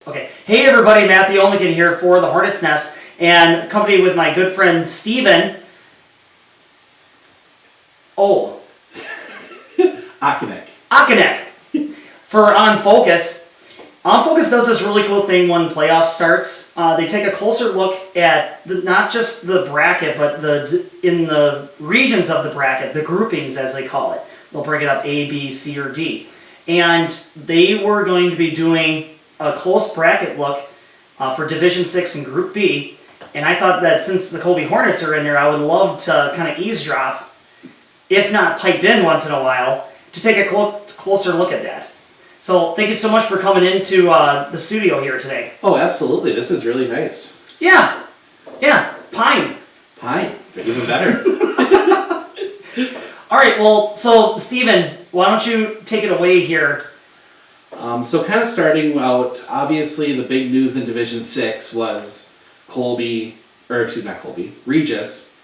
Okay. Hey everybody, Matthew Olmican here for the Hornet's Nest, and accompanied with my good friend Steven. Akinek. For On Focus. On Focus does this really cool thing when playoffs starts. They take a closer look at not just the bracket, but in the regions of the bracket, the groupings as they call it. They'll break it up A, B, C, or D. And they were going to be doing a close bracket look for Division 6 and Group B. And I thought that since the Colby Hornets are in there, I would love to kind of eavesdrop, if not pipe in once in a while, to take a closer look at that. So thank you so much for coming into the studio here today. Oh, absolutely. This is really nice. Yeah. Pine. Even better. All right, well, so Steven, why don't you take it away here? So kind of starting out, obviously the big news in Division 6 was Regis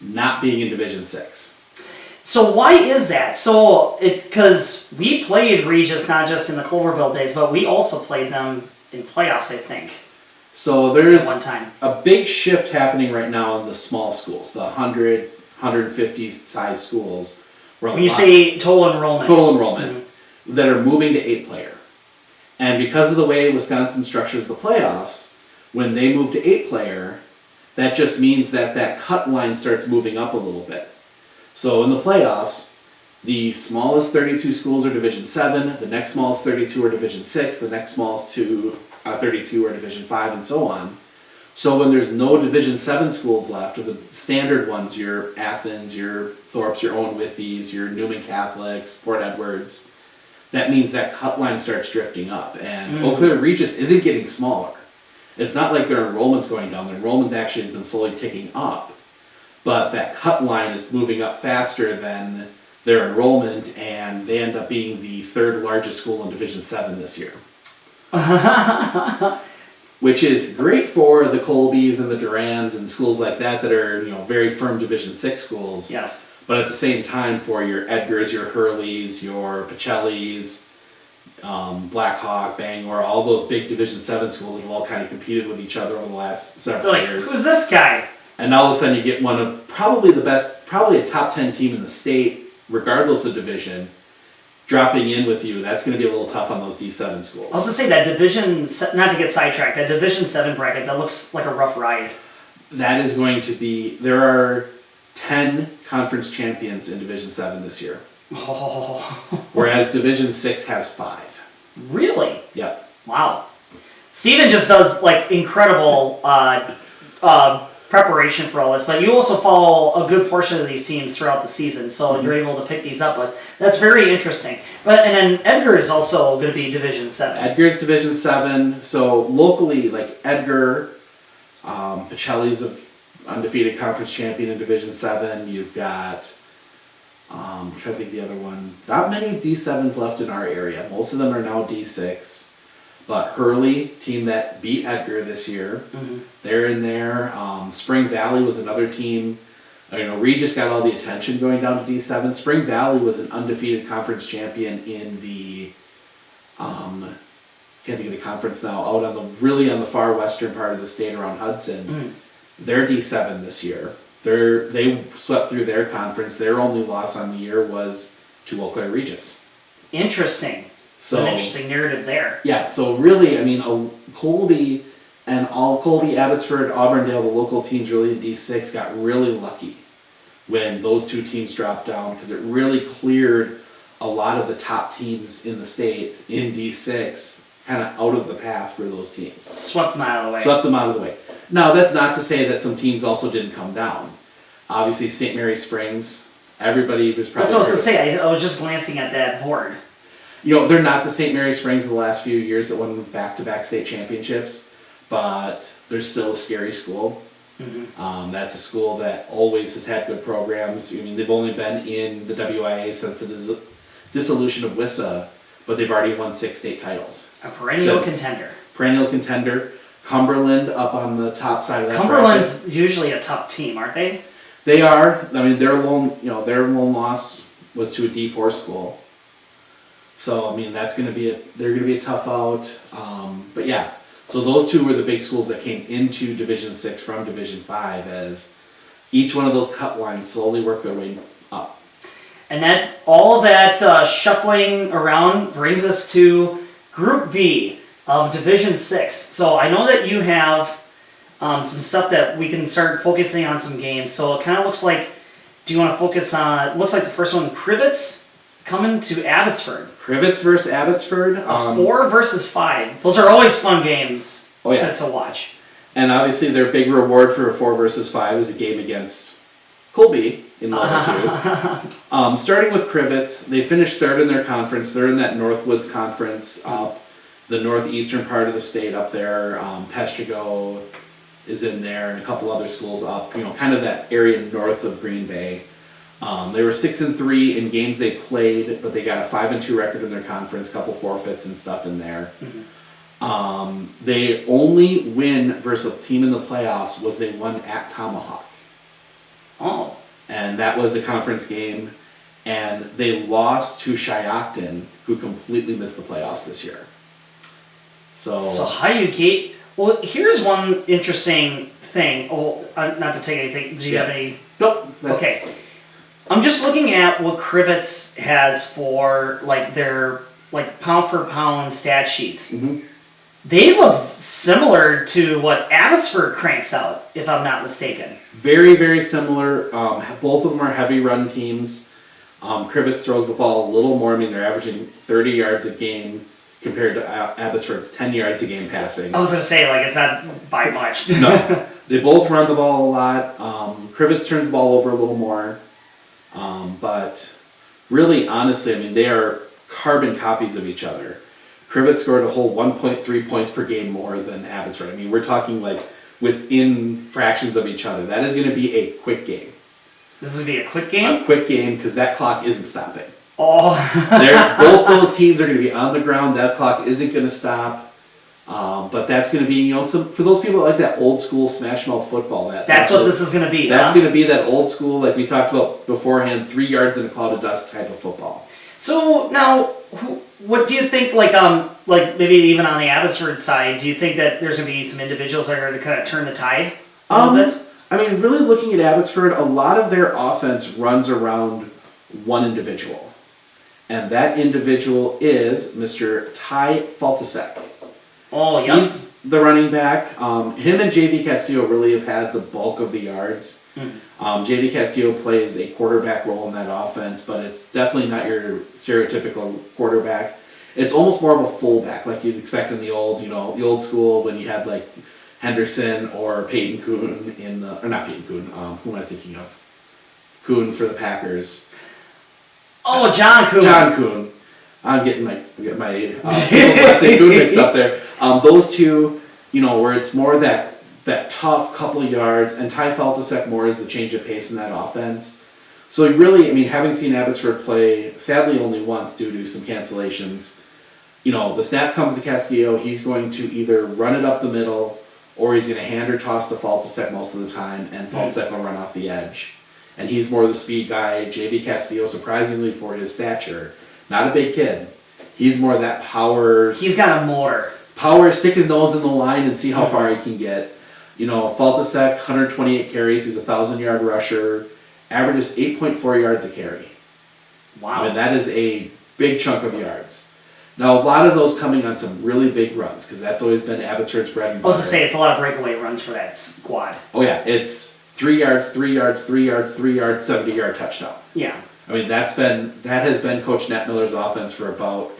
not being in Division 6. So why is that? Because we played Regis not just in the Cloverville days, but we also played them in playoffs, I think. So there's at one time. A big shift happening right now in the small schools, the 100, 150 size schools. When you say total enrollment. Mm-hmm. That are moving to 8-player. And because of the way Wisconsin structures the playoffs, when they move to 8-player, that just means that cut line starts moving up a little bit. So in the playoffs, the smallest 32 schools are Division 7, the next smallest 32 are Division 6, the next smallest 32 are Division 5, and so on. So when there's no Division 7 schools left, or the standard ones, your Athens, your Thorpes, your Owen Withy's, your Newman Catholics, Port Edwards, that means that cut line starts drifting up. And Eau Claire Regis isn't getting smaller. It's not like their enrollment's going down. Their enrollment actually has been slowly ticking up. But that cut line is moving up faster than their enrollment, and they end up being the third largest school in Division 7 this year. Which is great for the Colbys and the Durans and schools like that are, very firm Division 6 schools. Yes. But at the same time, for your Edgars, your Hurleys, your Pacellis, Black Hawk, Bangor, all those big Division 7 schools that have all kind of competed with each other over the last several years. Who's this guy? And all of a sudden you get one of probably a top 10 team in the state, regardless of division, dropping in with you. That's going to be a little tough on those D7 schools. I was going to say that Division, not to get sidetracked, that Division 7 bracket, that looks like a rough ride. That is going to be, there are 10 conference champions in Division 7 this year. Oh. Whereas Division 6 has 5. Really? Yep. Wow. Steven just does incredible preparation for all this, but you also follow a good portion of these teams throughout the season, so you're able to pick these up. But that's very interesting. And then Edgar is also going to be Division 7. Edgar's Division 7. So locally, like Edgar, Pacelli's an undefeated conference champion in Division 7. You've got, I'm trying to think the other one. Not many D7s left in our area. Most of them are now D6. But Hurley, team that beat Edgar this year, they're in there. Spring Valley was another team. Regis got all the attention going down to D7. Spring Valley was an undefeated conference champion in the, can't think of the conference now, out on the far western part of the state around Hudson. They're D7 this year. They swept through their conference. Their only loss on the year was to Eau Claire Regis. Interesting. So an interesting narrative there. Yeah, so really, Colby and all Colby, Abbotsford, Auburndale, the local teams really in D6 got really lucky when those two teams dropped down, because it really cleared a lot of the top teams in the state in D6 kind of out of the path for those teams. Swept them out of the way. Now, that's not to say that some teams also didn't come down. Obviously, St. Mary Springs, everybody was probably... That's what I was going to say. I was just glancing at that board. They're not the St. Mary Springs of the last few years that won back-to-back state championships, but they're still a scary school. That's a school that always has had good programs. They've only been in the WIA since the dissolution of WISA, but they've already won 6 state titles. A perennial contender. Cumberland up on the top side of that. Cumberland's usually a tough team, aren't they? They are. Their lone loss was to a D4 school. So I mean they're going to be a tough out. But yeah, so those two were the big schools that came into Division 6 from Division 5 as each one of those cut lines slowly worked their way up. And that all of that shuffling around brings us to Group B of Division 6. So I know that you have some stuff that we can start focusing on some games. So it kind of looks like, do you want to focus on, it looks like the first one, Krivitz coming to Abbotsford. Krivitz versus Abbotsford. 4 versus 5. Those are always fun games to watch. And obviously their big reward for a 4 versus 5 is a game against Colby in level 2. Starting with Krivitz, they finished third in their conference. They're in that Northwoods Conference up the northeastern part of the state up there. Peshtigo is in there and a couple other schools up, kind of that area north of Green Bay. They were 6-3 in games they played, but they got a 5-2 record in their conference, couple forfeits and stuff in there. They only win versus a team in the playoffs was they won at Tomahawk. Oh. And that was a conference game, and they lost to Shiocton, who completely missed the playoffs this year. So how do you get? Well, here's one interesting thing. Oh, not to take anything. Do you have any? Nope. Okay. I'm just looking at what Krivitz has for their pound for pound stat sheets. Mm-hmm. They look similar to what Abbotsford cranks out, if I'm not mistaken. Very, very similar. Both of them are heavy run teams. Krivitz throws the ball a little more. I mean, they're averaging 30 yards a game compared to Abbotsford's 10 yards a game passing. I was going to say, it's not by much. No. They both run the ball a lot. Krivitz turns the ball over a little more. But really, honestly, I mean, they are carbon copies of each other. Krivitz scored a whole 1.3 points per game more than Abbotsford. I mean, we're talking within fractions of each other. That is going to be a quick game. This is going to be a quick game? A quick game because that clock isn't stopping. Oh. Both those teams are going to be on the ground. That clock isn't going to stop. But that's going to be, for those people that like that old school smash mouth football. That's what this is going to be. That's going to be that old school, like we talked about beforehand, 3 yards in a cloud of dust type of football. So now, what do you think? Maybe even on the Abbotsford side, do you think that there's going to be some individuals that are going to kind of turn the tide a little bit? I mean, really looking at Abbotsford, a lot of their offense runs around one individual, and that individual is Mr. Ty Faltasek. Oh, yeah. He's the running back. Him and JV Castillo really have had the bulk of the yards. JV Castillo plays a quarterback role in that offense, but it's definitely not your stereotypical quarterback. It's almost more of a fullback, like you'd expect in the old, the old school when you had Henderson or Peyton Kuhn or not Peyton Kuhn. Who am I thinking of? Kuhn for the Packers. Oh, John Kuhn. John Kuhn. I'm getting my last name Kuhn mixed up there. Those two, where it's more that tough couple yards, and Ty Faltasek more is the change of pace in that offense. So really, I mean, having seen Abbotsford play, sadly only once due to some cancellations, the snap comes to Castillo, he's going to either run it up the middle, or he's going to hand or toss to Faltasek most of the time, and Faltasek will run off the edge. And he's more the speed guy. JV Castillo, surprisingly for his stature, not a big kid. He's more that power. He's got a motor. Power, stick his nose in the line and see how far he can get. Faltasek, 128 carries. He's a 1,000-yard rusher. Averages 8.4 yards a carry. Wow. I mean, that is a big chunk of yards. Now, a lot of those coming on some really big runs, because that's always been Abbotsford's bread and butter. I was going to say, it's a lot of breakaway runs for that squad. Oh, yeah. It's 3 yards, 3 yards, 3 yards, 3 yards, 70-yard touchdown. Yeah. I mean, that has been Coach Nat Miller's offense for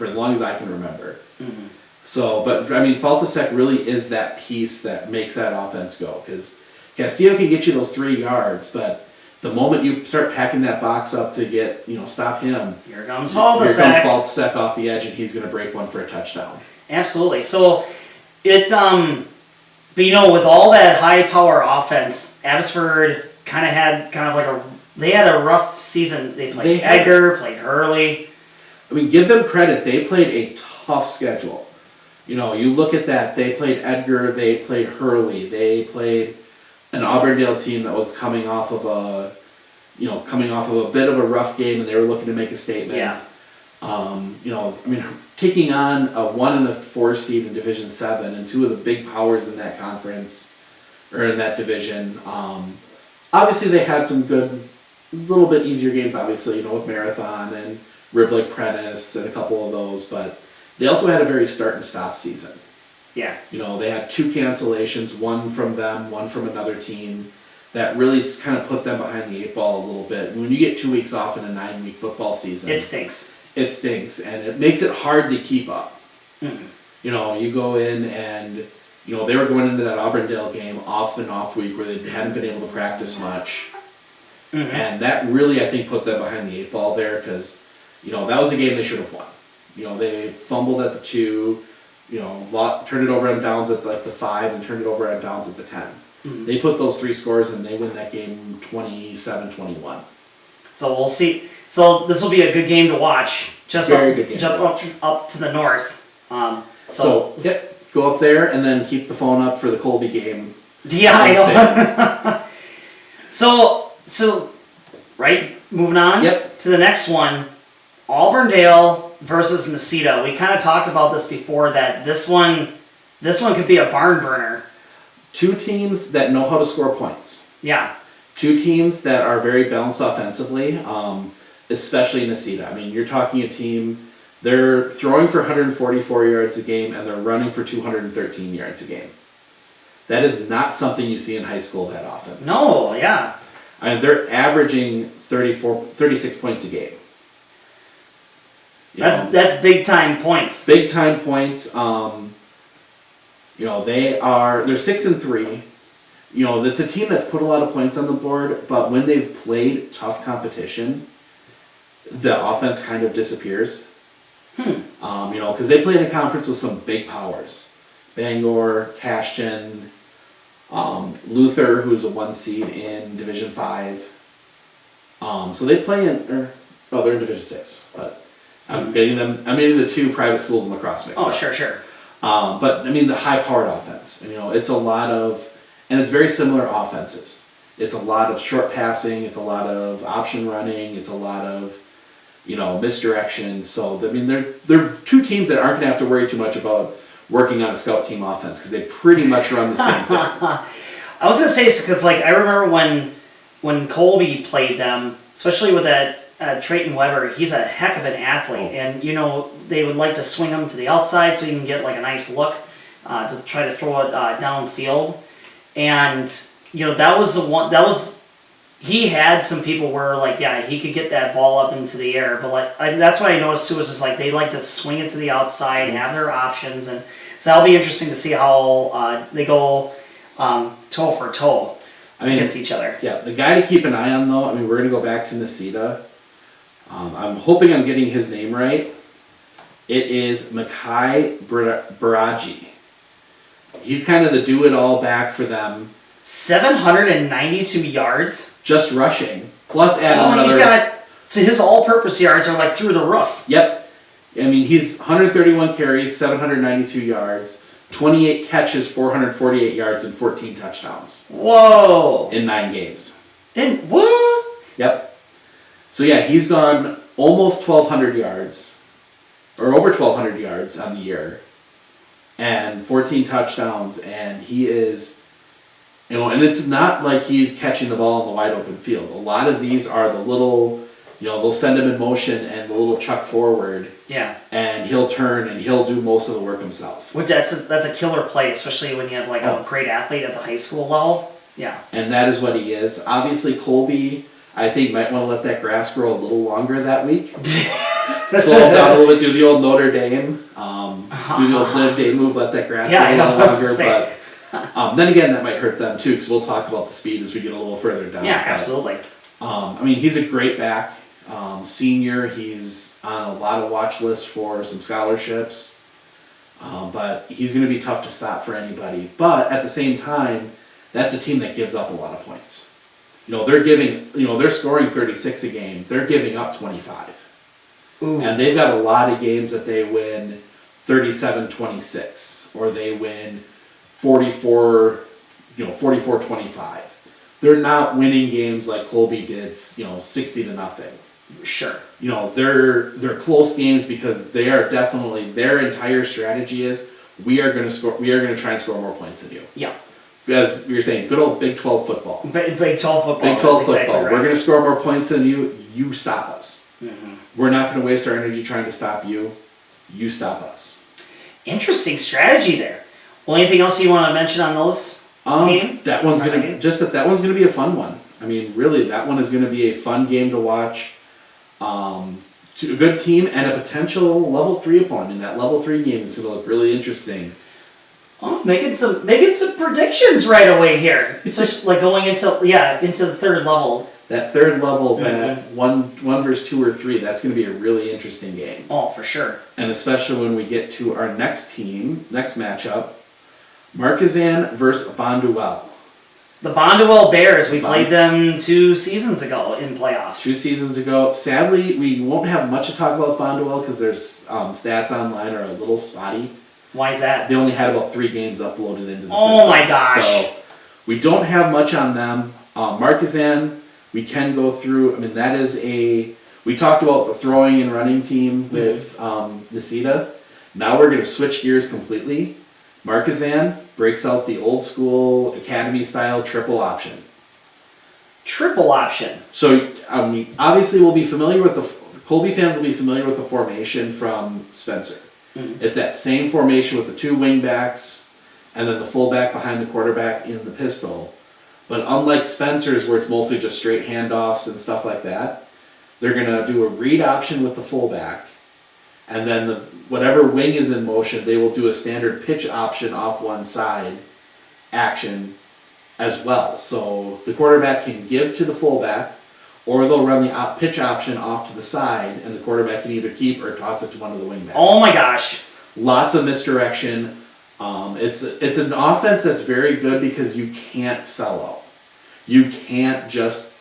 as long as I can remember. Mm-hmm. So, but I mean, Faltasek really is that piece that makes that offense go, because Castillo can get you those 3 yards, but the moment you start packing that box up to get, stop him. Here comes Faltasek. Here comes Faltasek off the edge, and he's going to break one for a touchdown. Absolutely. So, but with all that high power offense, Abbotsford they had a rough season. They played Edgar, played Hurley. I mean, give them credit. They played a tough schedule. You look at that. They played Edgar. They played Hurley. They played an Auburndale team that was coming off of a bit of a rough game, and they were looking to make a statement. Yeah. Taking on a 1 and a 4 seed in Division 7 and two of the big powers in that conference or in that division. Obviously, they had some good, little bit easier games. Obviously, with Marathon and Riblick Prentice and a couple of those, but they also had a very start and stop season. Yeah. They had 2 cancellations, one from them, one from another team. That really kind of put them behind the 8 ball a little bit. When you get 2 weeks off in a 9-week football season, It stinks. It stinks, and it makes it hard to keep up. Mm-hmm. You go in and, they were going into that Auburndale game off and off week where they hadn't been able to practice much. Mm-hmm. And that really, I think, put them behind the 8 ball there because, that was a game they should have won. They fumbled at the 2, turned it over on downs at the 5 and turned it over on downs at the 10. Mm-hmm. They put those 3 scores and they win that game 27-21. So we'll see. So this will be a good game to watch. Just Very good game jump up to the north. Go up there and then keep the phone up for the Colby game. Yeah, I know. So right, moving on to the next one, Auburndale versus Necedah. We kind of talked about this before that this one could be a barn burner. 2 teams that know how to score points. Yeah. 2 teams that are very balanced offensively, especially Necedah. You're talking a team, they're throwing for 144 yards a game and they're running for 213 yards a game. That is not something you see in high school that often. No, yeah. They're averaging 36 points a game. That's big time points. Big time points. They're 6-3. It's a team that's put a lot of points on the board, but when they've played tough competition, the offense kind of disappears. Because they play in a conference with some big powers. Bangor, Cashton, Luther, who's a 1 seed in Division 5. So they play they're in Division 6, but I'm getting the 2 private schools in lacrosse mix. Oh, sure. But the high-powered offense. It's a lot of, and it's very similar offenses. It's a lot of short passing. It's a lot of option running. It's a lot of, misdirection. So they're 2 teams that aren't going to have to worry too much about working on a scout team offense because they pretty much run the same thing. I was going to say because I remember when Colby played them, especially with that. Trayton Weber, he's a heck of an athlete, and they would like to swing him to the outside so you can get a nice look to try to throw it downfield. And that was the one that was he had some people where he could get that ball up into the air, but that's what I noticed too is just they like to swing it to the outside, have their options, and so that'll be interesting to see how they go toe for toe against each other. Yeah, the guy to keep an eye on though. We're going to go back to Necedah. I'm hoping I'm getting his name right. It is Makai Baraji. He's kind of the do-it-all back for them. 792 yards? Just rushing. Plus add another... So his all-purpose yards are through the roof. Yep. He's 131 carries, 792 yards, 28 catches, 448 yards, and 14 touchdowns. Whoa! In 9 games. In what? Yep. So he's gone almost 1,200 yards, or over 1,200 yards on the year, and 14 touchdowns, and he is, and it's not like he's catching the ball in the wide open field. A lot of these are the little, they'll send him in motion and the little chuck forward. Yeah. And he'll turn and he'll do most of the work himself. Which that's a killer play, especially when you have a great athlete at the high school level. Yeah. And that is what he is. Obviously, Colby, I think, might want to let that grass grow a little longer that week. Slow him down a little bit, do the old Notre Dame. Do the old Notre Dame move, let that grass grow a little longer. But then again, that might hurt them too, because we'll talk about the speed as we get a little further down. Yeah, absolutely. He's a great back. Senior, he's on a lot of watch lists for some scholarships. But he's going to be tough to stop for anybody. But at the same time, that's a team that gives up a lot of points. They're scoring 36 a game. They're giving up 25. Ooh. And they've got a lot of games that they win 37-26, or they win 44-25. They're not winning games like Colby did, 60-0. Sure. They're close games because they are definitely, their entire strategy is we are going to try and score more points than you. Yeah. As we were saying, good old Big 12 football. Big 12 football. Big 12 football. Exactly right. We're going to score more points than you. You stop us. Mm-hmm. We're not going to waste our energy trying to stop you. You stop us. Interesting strategy there. Well, anything else you want to mention on those game? That one's gonna be a fun one. I mean, really, that one is gonna be a fun game to watch. To a good team and a potential level 3 opponent. And that level 3 game is gonna look really interesting. Oh, making some predictions right away here. It's just like going into the third level. That third level, that one versus 2 or 3, that's gonna be a really interesting game. Oh, for sure. And especially when we get to our next matchup, Markesan versus Bonduel. The Bonduel Bears, we played them 2 seasons ago in playoffs. 2 seasons ago. Sadly, we won't have much to talk about Bonduel because their stats online are a little spotty. Why is that? They only had about 3 games uploaded into the system. Oh my gosh. So we don't have much on them. Markesan, we can go through. I mean, that is we talked about the throwing and running team with Necedah. Now we're going to switch gears completely. Markesan breaks out the old school academy style triple option. Triple option. So, obviously we'll be familiar with Colby fans will be familiar with the formation from Spencer. Mm-hmm. It's that same formation with the 2 wing backs and then the fullback behind the quarterback in the pistol. But unlike Spencer's where it's mostly just straight handoffs and stuff like that, they're going to do a read option with the fullback. And then whatever wing is in motion, they will do a standard pitch option off one side action as well. So the quarterback can give to the fullback, or they'll run the pitch option off to the side, and the quarterback can either keep or toss it to one of the wingbacks. Oh my gosh. Lots of misdirection. It's an offense that's very good because you can't sell out. You can't just,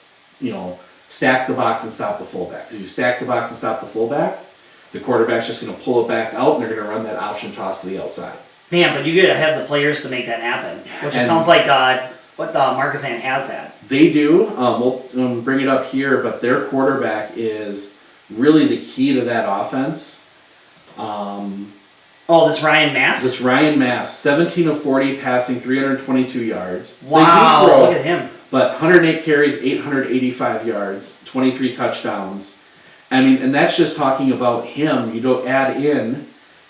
stack the box and stop the fullback. Because you stack the box and stop the fullback, the quarterback's just going to pull it back out, and they're going to run that option toss to the outside. Man, but you got to have the players to make that happen. Which it sounds like what Markesan has that. They do. We'll bring it up here, but their quarterback is really the key to that offense. This Ryan Mass? This Ryan Mass, 17 of 40 passing, 322 yards. Wow, look at him. But 108 carries, 885 yards, 23 touchdowns. I mean, and that's just talking about him. You don't add in,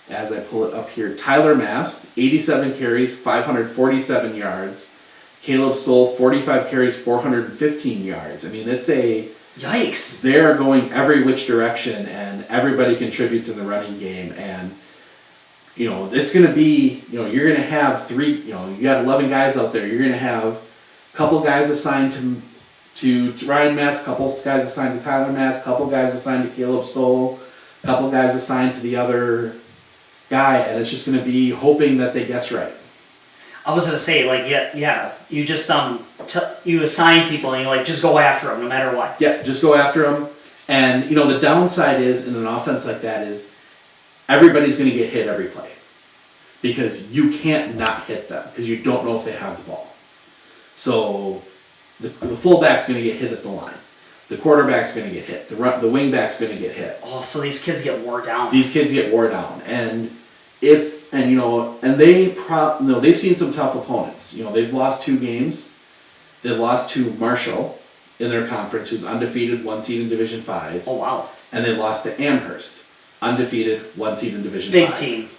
as I pull it up here, Tyler Mast, 87 carries, 547 yards. Caleb Stoll, 45 carries, 415 yards. I mean, yikes. They're going every which direction, and everybody contributes in the running game. And, it's going to be, you're going to have 3, you got 11 guys out there. You're going to have a couple guys assigned to Ryan Mass, couple guys assigned to Tyler Mass, couple guys assigned to Caleb Stoll, couple guys assigned to the other guy, and it's just going to be hoping that they guess right. I was going to say, you just you assign people and you just go after them no matter what. Yeah, just go after them. And the downside is in an offense like that is everybody's going to get hit every play because you can't not hit them because you don't know if they have the ball. So the fullback's going to get hit at the line. The quarterback's going to get hit. The wingback's going to get hit. Oh, so these kids get wore down. These kids get wore down, and they've seen some tough opponents. They've lost 2 games. They've lost to Marshall in their conference, who's undefeated, 1 seed in Division 5. Oh wow! And they lost to Amherst, undefeated, 1 seed in Division 5. Big team.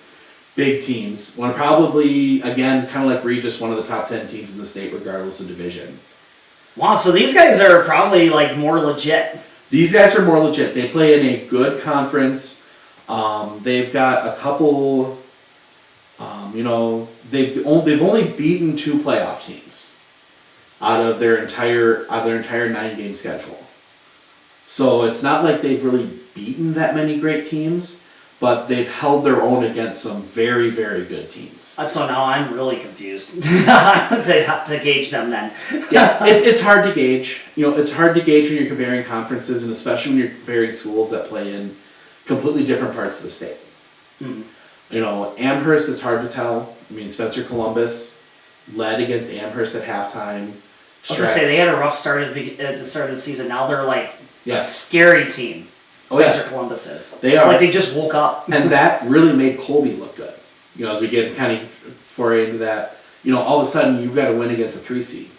Big teams. One probably again, kind of like Regis, one of the top 10 teams in the state, regardless of division. Wow, so these guys are probably more legit. These guys are more legit. They play in a good conference. They've got a couple. They've only beaten 2 playoff teams out of their entire 9-game schedule. So it's not like they've really beaten that many great teams, but they've held their own against some very, very good teams. So now I'm really confused to gauge them then. Yeah, it's hard to gauge. It's hard to gauge when you're comparing conferences, and especially when you're comparing schools that play in completely different parts of the state. Mm-hmm. Amherst, it's hard to tell. I mean, Spencer Columbus led against Amherst at halftime. I was going to say, they had a rough start at the start of the season. Now they're Yeah. A scary team. Oh, yeah. Spencer Columbus is. They it's are. like they just woke up. And that really made Colby look good. You know, as we get kind of foray into that, you know, all of a sudden you've got to win against a 3 seed.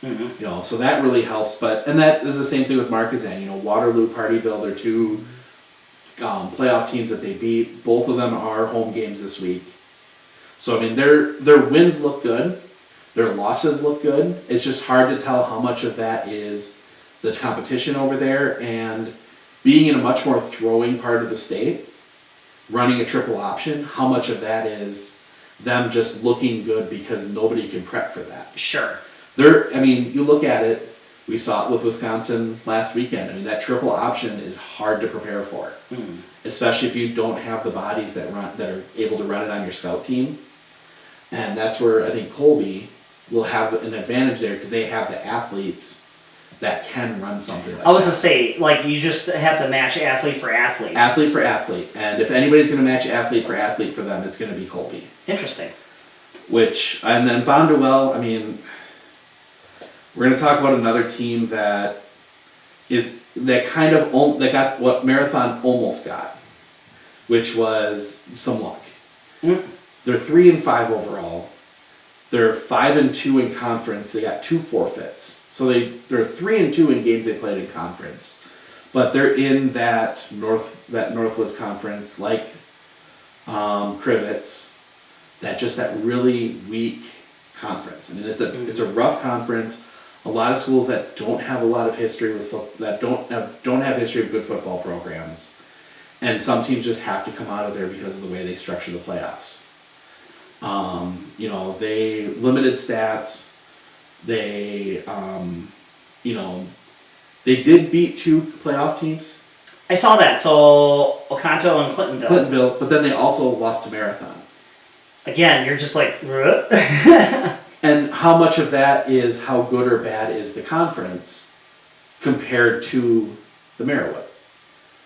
Mm-hmm. You know, so that really helps. And that is the same thing with Markesan. You know, Waterloo, Partyville, they're two playoff teams that they beat. Both of them are home games this week. So I mean, their wins look good. Their losses look good. It's just hard to tell how much of that is the competition over there and being in a much more throwing part of the state, running a triple option, how much of that is them just looking good because nobody can prep for that. Sure. I mean, you look at it, we saw it with Wisconsin last weekend. I mean, that triple option is hard to prepare for, especially if you don't have the bodies that are able to run it on your scout team. And that's where I think Colby will have an advantage there because they have the athletes that can run something like that. I was to say, like, you just have to match athlete for athlete. Athlete for athlete. And if anybody's going to match athlete for them, it's going to be Colby. Interesting. And then Bonduel, I mean, we're going to talk about another team that got what Marathon almost got, which was some luck. Mm. They're 3-5 overall. They're 5-2 in conference. They got 2 forfeits. So they're 3-2 in games they played in conference. But they're in that Northwoods conference like Krivitz, that really weak conference. I mean, it's a rough conference. A lot of schools that don't have a lot of history that don't have history of good football programs, and some teams just have to come out of there because of the way they structure the playoffs. You know, they limited stats. They they did beat 2 playoff teams. I saw that. So Oconto and Clintonville, but then they also lost to Marathon. Again, you're just like. And how much of that is how good or bad is the conference compared to the Merriwood?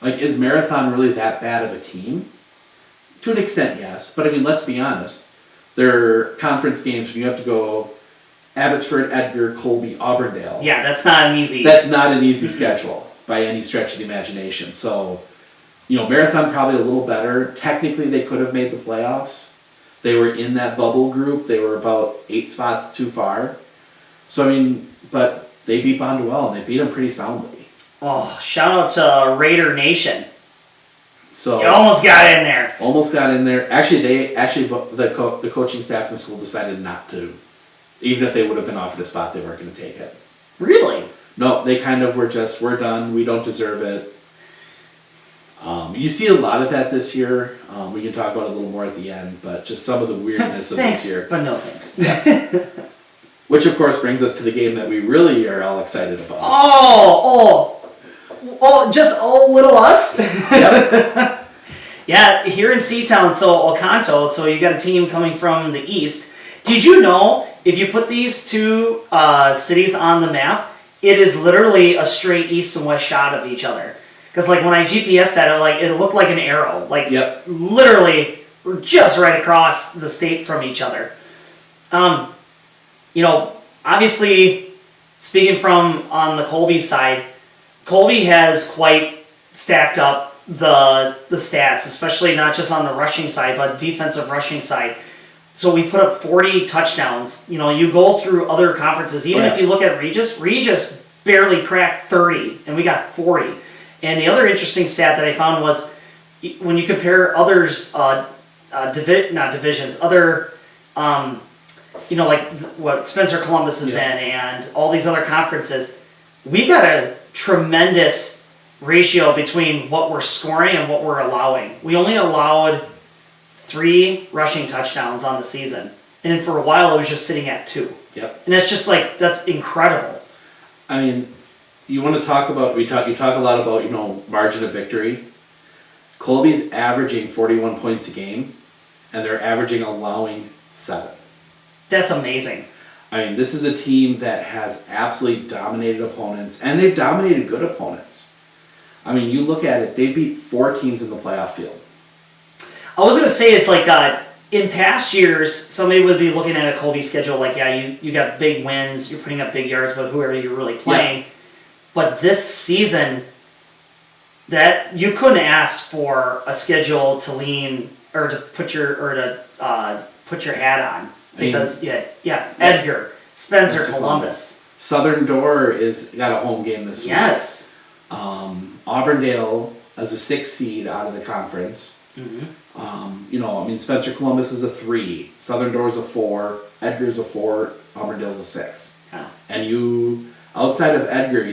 Like, is Marathon really that bad of a team? To an extent, yes. But I mean, let's be honest. Their conference games, you have to go Abbotsford, Edgar, Colby, Auburndale. Yeah, that's not an easy. That's not an easy schedule by any stretch of the imagination. So, you know, Marathon probably a little better. Technically, they could have made the playoffs. They were in that bubble group. They were about 8 spots too far. So, I mean, but they beat Bonduel, and they beat them pretty soundly. Oh, shout out to Raider Nation. So you almost got in there. Almost got in there. Actually, the coaching staff in the school decided not to. Even if they would have been offered a spot, they weren't going to take it. Really? No, they kind of were just, we're done. We don't deserve it. You see a lot of that this year. We can talk about it a little more at the end, but just some of the weirdness of this year. But no thanks. Yeah. Which, of course, brings us to the game that we really are all excited about. Just little us? Yep. Yeah, here in Seatown, so Oconto, so you got a team coming from the east. Did you know, if you put these 2 cities on the map, it is literally a straight east and west shot of each other. Because like when I GPS that, it looked like an arrow. Like, yep. Literally, we're just right across the state from each other. You know, obviously, speaking from on the Colby side, Colby has quite stacked up the stats, especially not just on the rushing side, but defensive rushing side. So we put up 40 touchdowns. You know, you go through other conferences, even if you look at Regis barely cracked 30, and we got 40. And the other interesting stat that I found was when you compare others, divisions, other, you know, like what Spencer Columbus is in and all these other conferences, we got a tremendous ratio between what we're scoring and what we're allowing. We only allowed 3 rushing touchdowns on the season. And for a while, it was just sitting at 2. Yep. And that's just that's incredible. I mean, you want to talk about, you talk a lot about, you know, margin of victory. Colby's averaging 41 points a game, and they're averaging allowing 7. That's amazing. I mean, this is a team that has absolutely dominated opponents, and they've dominated good opponents. I mean, you look at it, they beat 4 teams in the playoff field. I was going to say, it's like in past years, somebody would be looking at a Colby schedule like, yeah, you got big wins, you're putting up big yards, but who are you really playing? But this season, that you couldn't ask for a schedule to lean or to put your hat on because Edgar, Spencer, Columbus. Southern Door is got a home game this week. Yes. Auburndale as a 6 seed out of the conference. Mm-hmm. Spencer Columbus is a 3, Southern Door is a 4, Edgar's a 4, Auburndale's a 6. Yeah. And you, outside of Edgar,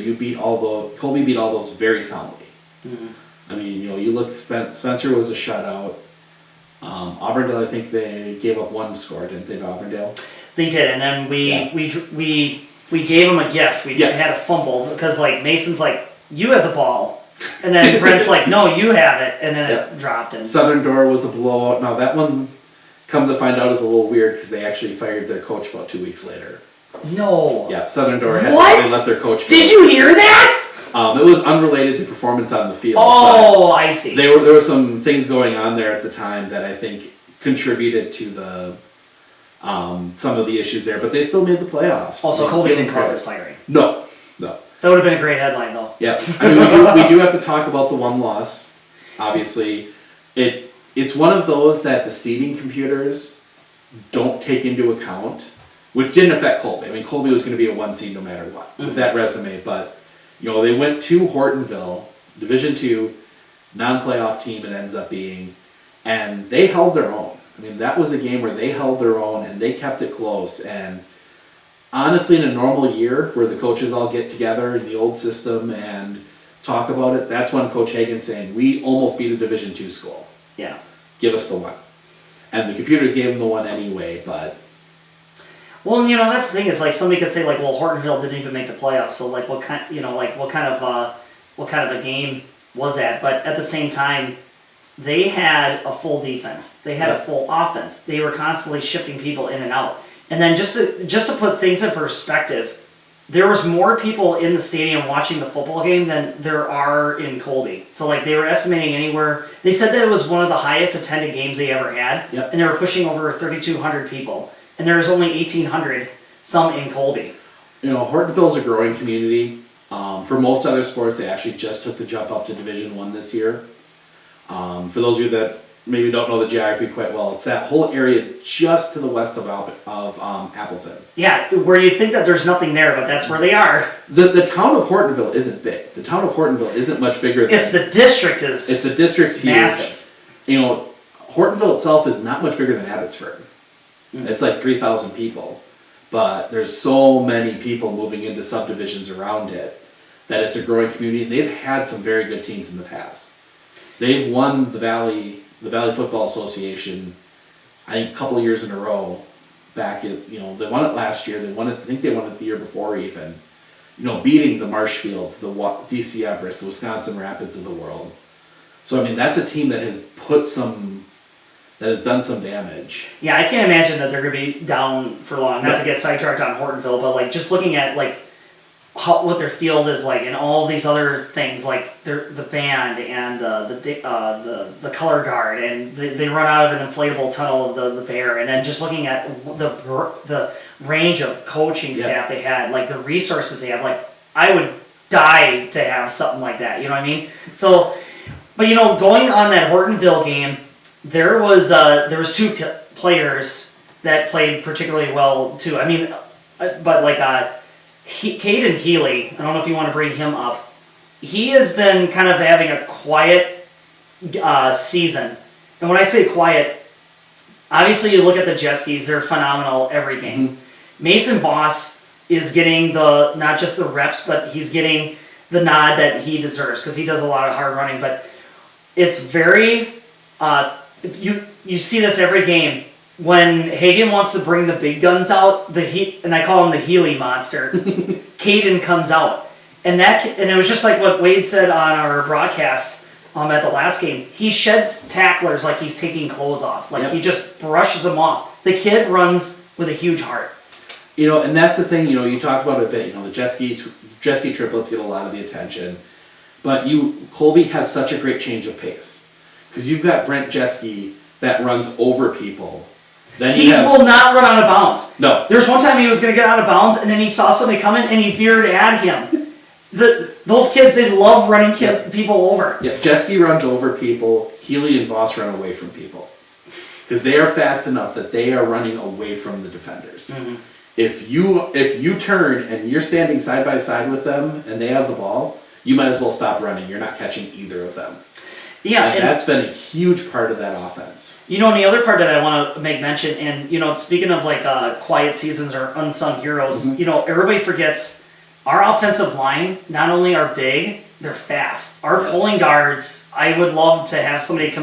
Colby beat all those very soundly. Mm-hmm. You look, Spencer was a shutout. Auburndale, I think they gave up 1 score, didn't they, to Auburndale? They did, and then we gave them a gift. We had a fumble because Mason's like, you have the ball. And then Brent's like, no, you have it. And then it dropped him. Southern Door was a blowout. Now that one, come to find out, is a little weird because they actually fired their coach about 2 weeks later. No. Yeah, Southern Door they let their coach go. Did you hear that? It was unrelated to performance on the field. Oh, I see. There were some things going on there at the time that I think contributed to the some of the issues there, but they still made the playoffs. Also, Colby didn't cause his firing. No. That would have been a great headline, though. Yeah, we do have to talk about the one loss. Obviously, it's one of those that the seeding computers don't take into account, which didn't affect Colby. Colby was going to be a 1 seed no matter what with that resume, but they went to Hortonville, Division II, non-playoff team it ends up being, and they held their own. That was a game where they held their own and they kept it close. And honestly, in a normal year where the coaches all get together in the old system and talk about it, that's when Coach Hagan's saying, we almost beat a Division II school. Yeah. Give us the 1. And the computers gave them the 1 anyway, but... Well, that's the thing is somebody could say Hortonville didn't even make the playoffs, so what kind of a game was that? But at the same time, they had a full defense. They had a full offense. They were constantly shifting people in and out. And then just to put things in perspective, there was more people in the stadium watching the football game than there are in Colby. So they were estimating anywhere. They said that it was one of the highest attended games they ever had, and they were pushing over 3,200 people. And there was only 1,800 some in Colby. Hortonville's a growing community. For most other sports, they actually just took the jump up to Division I this year. For those of you that maybe don't know the geography quite well, it's that whole area just to the west of Appleton. Yeah, where you think that there's nothing there, but that's where they are. The town of Hortonville isn't big. The town of Hortonville isn't much bigger than... It's the district's huge. Massive. Hortonville itself is not much bigger than Abbotsford. It's 3,000 people. But there's so many people moving into subdivisions around it that it's a growing community. And they've had some very good teams in the past. They've won the Valley Football Association, I think, a couple of years in a row. Back at, they won it last year. I think they won it the year before even. Beating the Marshfields, the DC Everest, the Wisconsin Rapids of the world. So that's a team that has done some damage. Yeah, I can't imagine that they're going to be down for long. Not to get sidetracked on Hortonville, but just looking at what their field is like, and all these other things the band and the color guard, and they run out of an inflatable tunnel of the bear, and then just looking at the range of coaching staff they had, the resources they have, I would die to have something like that. You know what I mean? So, but going on that Hortonville game. There was 2 players that played particularly well too. But Caden Healy, I don't know if you want to bring him up. He has been kind of having a quiet season, and when I say quiet, obviously you look at the Jeskies; they're phenomenal every game. Mm-hmm. Mason Voss is getting not just the reps, but he's getting the nod that he deserves because he does a lot of hard running. But it's very You see this every game. When Hagan wants to bring the big guns out, and I call him the Healy monster, Caden comes out. And it was just like what Wade said on our broadcast at the last game. He sheds tacklers like he's taking clothes off. He just brushes them off. The kid runs with a huge heart. And that's the thing, you talked about it a bit, the Jeski triplets get a lot of the attention. But Colby has such a great change of pace. Because you've got Brent Jeski that runs over people. Then he will not run out of bounds. No. There's one time he was going to get out of bounds, and then he saw somebody coming, and he veered at him. Those kids, they love running people over. Yeah, Jeske runs over people. Healy and Voss run away from people. Because they are fast enough that they are running away from the defenders. Mm-hmm. If you turn and you're standing side by side with them and they have the ball, you might as well stop running. You're not catching either of them. Yeah, and that's been a huge part of that offense. You know, and the other part that I want to make mention, and you know, speaking of like quiet seasons or unsung heroes, Mm-hmm. you know, everybody forgets our offensive line not only are big, they're fast. Our pulling guards, I would love to have somebody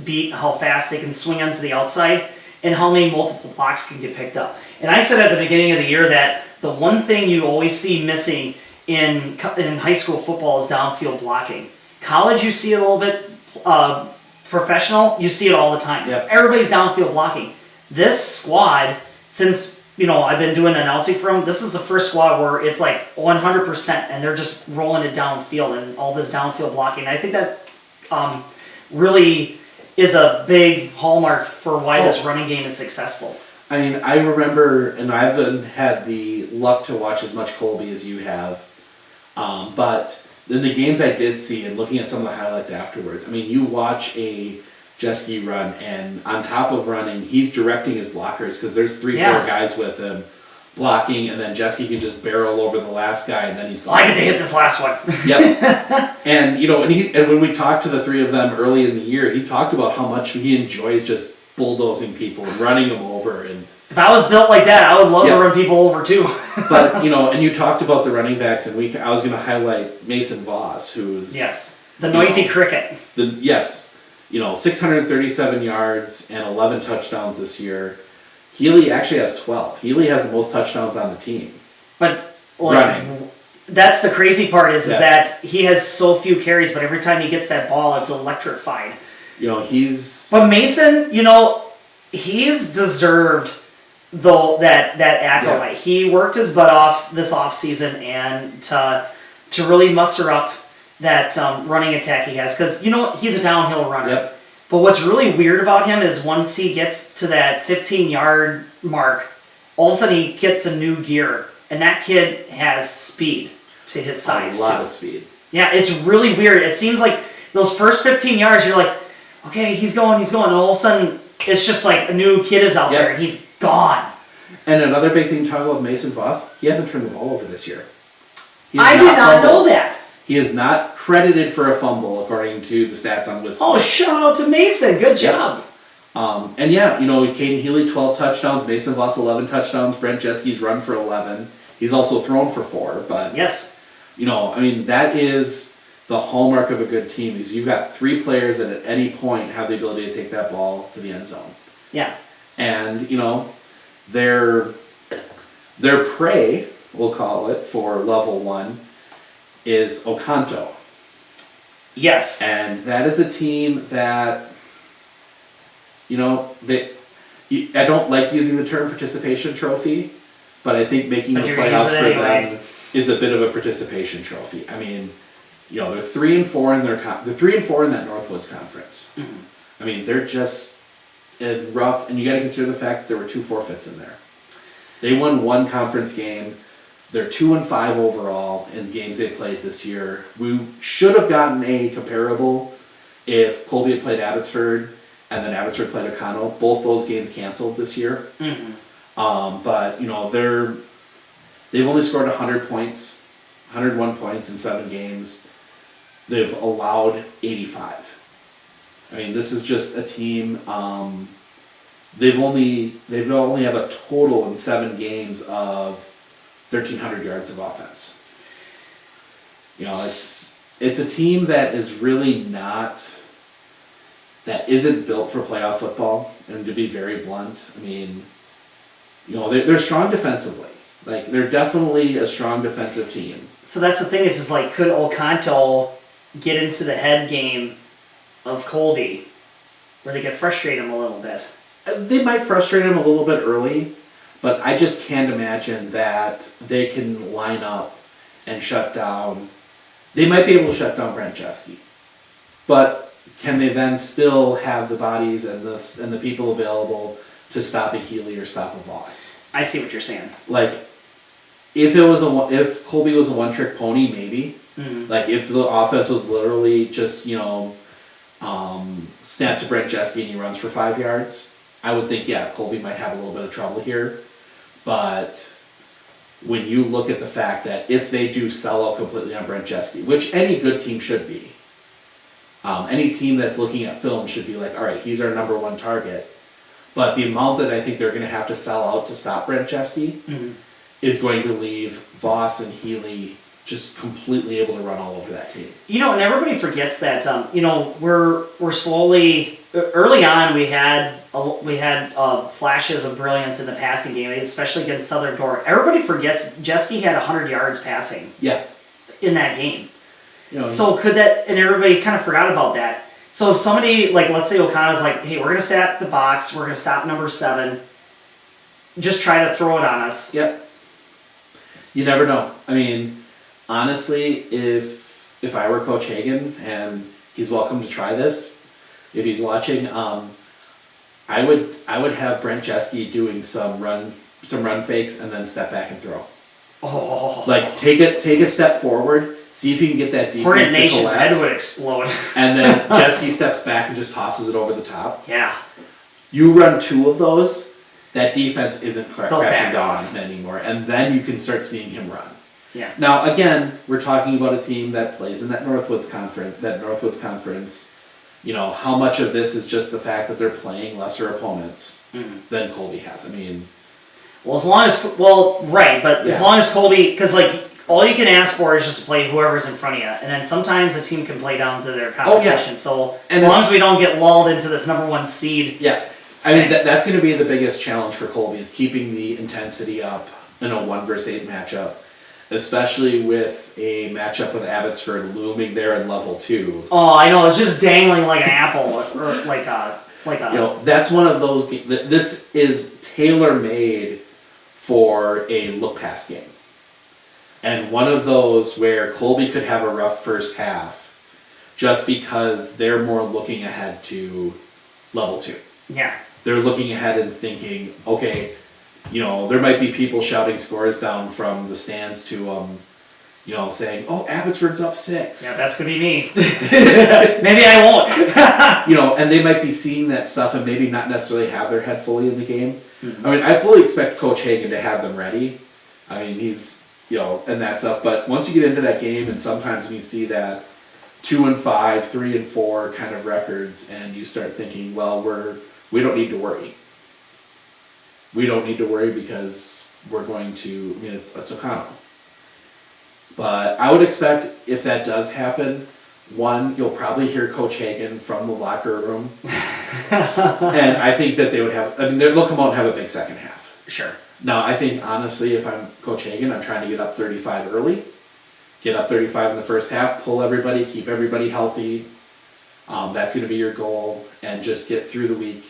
beat how fast they can swing onto the outside and how many multiple blocks can get picked up. And I said at the beginning of the year that the one thing you always see missing in high school football is downfield blocking. College, you see it a little bit. Professional, you see it all the time. Yep. Everybody's downfield blocking. This squad, since I've been doing announcing for them, this is the first squad where it's like 100%, and they're just rolling it downfield and all this downfield blocking. I think that really is a big hallmark for why this running game is successful. I mean, I remember, and I haven't had the luck to watch as much Colby as you have, but in the games I did see and looking at some of the highlights afterwards, I mean, you watch a Jeske run, and on top of running, he's directing his blockers because there's 3-4 guys with him blocking, and then Jeske can just barrel over the last guy, and then he's gone. I get to hit this last one. Yep. And and when we talked to the three of them early in the year, he talked about how much he enjoys just bulldozing people and running them over. And if I was built like that, I would love to run people over too. But and you talked about the running backs, and I was going to highlight Mason Voss, who's the noisy cricket. 637 yards and 11 touchdowns this year. Healy actually has 12. Healy has the most touchdowns on the team. But running. That's the crazy part is that he has so few carries, but every time he gets that ball, it's electrified. But Mason, he's deserved that accolade. Yeah. He worked his butt off this offseason and to really muster up that running attack he has. Because, he's a downhill runner. Yep. But what's really weird about him is once he gets to that 15-yard mark, all of a sudden he gets a new gear. And that kid has speed to his size, a lot of speed. Yeah, it's really weird. It seems like those first 15 yards, you're like, okay, he's going. And all of a sudden, it's just like a new kid is out there and he's gone. And another big thing to talk about Mason Voss, he hasn't turned the ball over this year. I did not know that. He is not credited for a fumble, according to the stats on Whisper. Oh, shout out to Mason. Good job. Caden Healy, 12 touchdowns. Mason Voss, 11 touchdowns. Brent Jeske's run for 11. He's also thrown for 4. But, yes. That is the hallmark of a good team, is you've got 3 players that at any point have the ability to take that ball to the end zone. Yeah. And, their prey, we'll call it, for level 1 is Oconto. Yes. And that is a team that, I don't like using the term participation trophy, but I think making the playoffs for them is a bit of a participation trophy. I mean, they're 3-4 in they're 3-4 in that Northwoods conference. Mm-hmm. I mean, they're just rough, and you got to consider the fact that there were 2 forfeits in there. They won 1 conference game. They're 2-5 overall in games they played this year. We should have gotten a comparable if Colby had played Abbotsford and then Abbotsford played Oconto. Both those games canceled this year. Mm-hmm. But they've only scored 100 points, 101 points in 7 games. They've allowed 85. I mean, this is just a team. They've only have a total in 7 games of 1,300 yards of offense. It's a team that is really isn't built for playoff football. And to be very blunt, I mean, they're strong defensively. Like, they're definitely a strong defensive team. So that's the thing is like, could Oconto get into the head game of Colby where they could frustrate him a little bit? They might frustrate him a little bit early, but I just can't imagine that they can line up and shut down. They might be able to shut down Brent Jeske, but can they then still have the bodies and the people available to stop a Healy or stop a Voss? I see what you're saying. Like, if Colby was a one-trick pony, maybe. Mm-hmm. Like if the offense was literally just snap to Brent Jeske and he runs for 5 yards, I would think Colby might have a little bit of trouble here. But when you look at the fact that if they do sell out completely on Brent Jeske, which any good team should be, any team that's looking at film should be like, all right, he's our number one target. But the amount that I think they're going to have to sell out to stop Brent Jeske is going to leave Voss and Healy just completely able to run all over that team. And everybody forgets that. We're slowly. Early on, we had flashes of brilliance in the passing game, especially against Southern Door. Everybody forgets Jeske had 100 yards passing. Yeah. In that game. So could that? And everybody kind of forgot about that. So if somebody let's say Oconto's like, hey, we're gonna stop the box, we're gonna stop number 7. Just try to throw it on us. Yep. You never know. I mean, honestly, if I were Coach Hagan, and he's welcome to try this, if he's watching, I would have Brent Jeske doing some run fakes and then step back and throw. Oh. Like take a step forward, see if you can get that defense Hornet to Nation's collapse, head would explode. and then Jeske steps back and just tosses it over the top. Yeah. You run 2 of those, that defense isn't crashing down off on him anymore, and then you can start seeing him run. Yeah. Now, again, we're talking about a team that plays in that Northwoods Conference. How much of this is just the fact that they're playing lesser opponents than Colby has? I mean, as long as Colby, because all you can ask for is just to play whoever's in front of you, and then sometimes a team can play down to their competition. So as long as we don't get lulled into this number 1 seed. Yeah. I mean, that's going to be the biggest challenge for Colby, is keeping the intensity up in a 1 versus 8 matchup, especially with a matchup with Abbotsford looming there in level 2. Oh, I know, it's just dangling like an apple, or like a. That's one of those. This is tailor-made for a look-pass game, and one of those where Colby could have a rough first half, just because they're more looking ahead to level 2. Yeah. They're looking ahead and thinking, okay, there might be people shouting scores down from the stands to saying, oh, Abbotsford's up 6. Yeah, that's going to be me. Maybe I won't. And they might be seeing that stuff and maybe not necessarily have their head fully in the game. Mm-hmm. I mean, I fully expect Coach Hagan to have them ready. I mean, he's, and that stuff. But once you get into that game, and sometimes when you see that 2-5, 3-4 kind of records, and you start thinking, well, we don't need to worry. We don't need to worry because we're going to, it's Oconto. But I would expect if that does happen, 1, you'll probably hear Coach Hagan from the locker room. And I think that they'll come out and have a big second half. Sure. Now, I think, honestly, if I'm Coach Hagan, I'm trying to get up 35 early. Get up 35 in the first half, pull everybody, keep everybody healthy. That's going to be your goal, and just get through the week.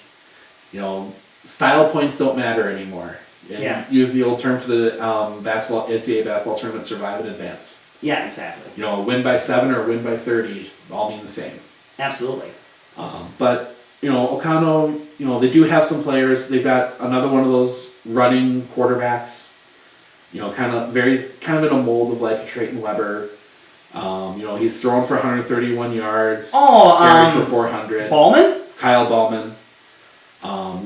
Style points don't matter anymore. And use the old term for the NCAA basketball tournament: survive in advance. Yeah, exactly. Win by 7 or win by 30 all mean the same. Absolutely. But Oconto, they do have some players. They've got another one of those running quarterbacks. Kind of in a mold of like a Trayton Weber. He's thrown for 131 yards. Carried for 400. Ballman? Kyle Ballman.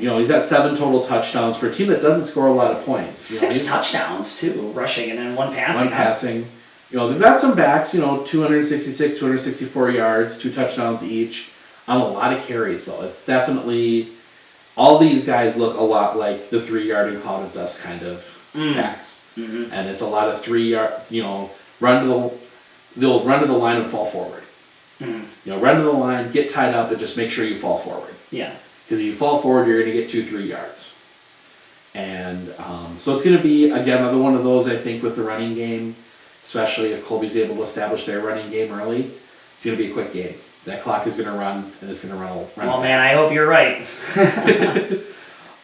He's got 7 total touchdowns for a team that doesn't score a lot of points. 6 touchdowns too, rushing, and then 1 passing. 1 passing. They've got some backs. 266, 264 yards, 2 touchdowns each on a lot of carries. Though it's definitely all these guys look a lot like the 3-yard and cloud of dust kind of backs, and it's a lot of 3-yard. They'll run to the line and fall forward. Run to the line, get tied up, and just make sure you fall forward. Yeah. Because if you fall forward, you're going to get 2-3 yards. And so it's going to be, again, another one of those, I think, with the running game, especially if Colby's able to establish their running game early, it's going to be a quick game. That clock is going to run, and it's going to run fast. Man, I hope you're right.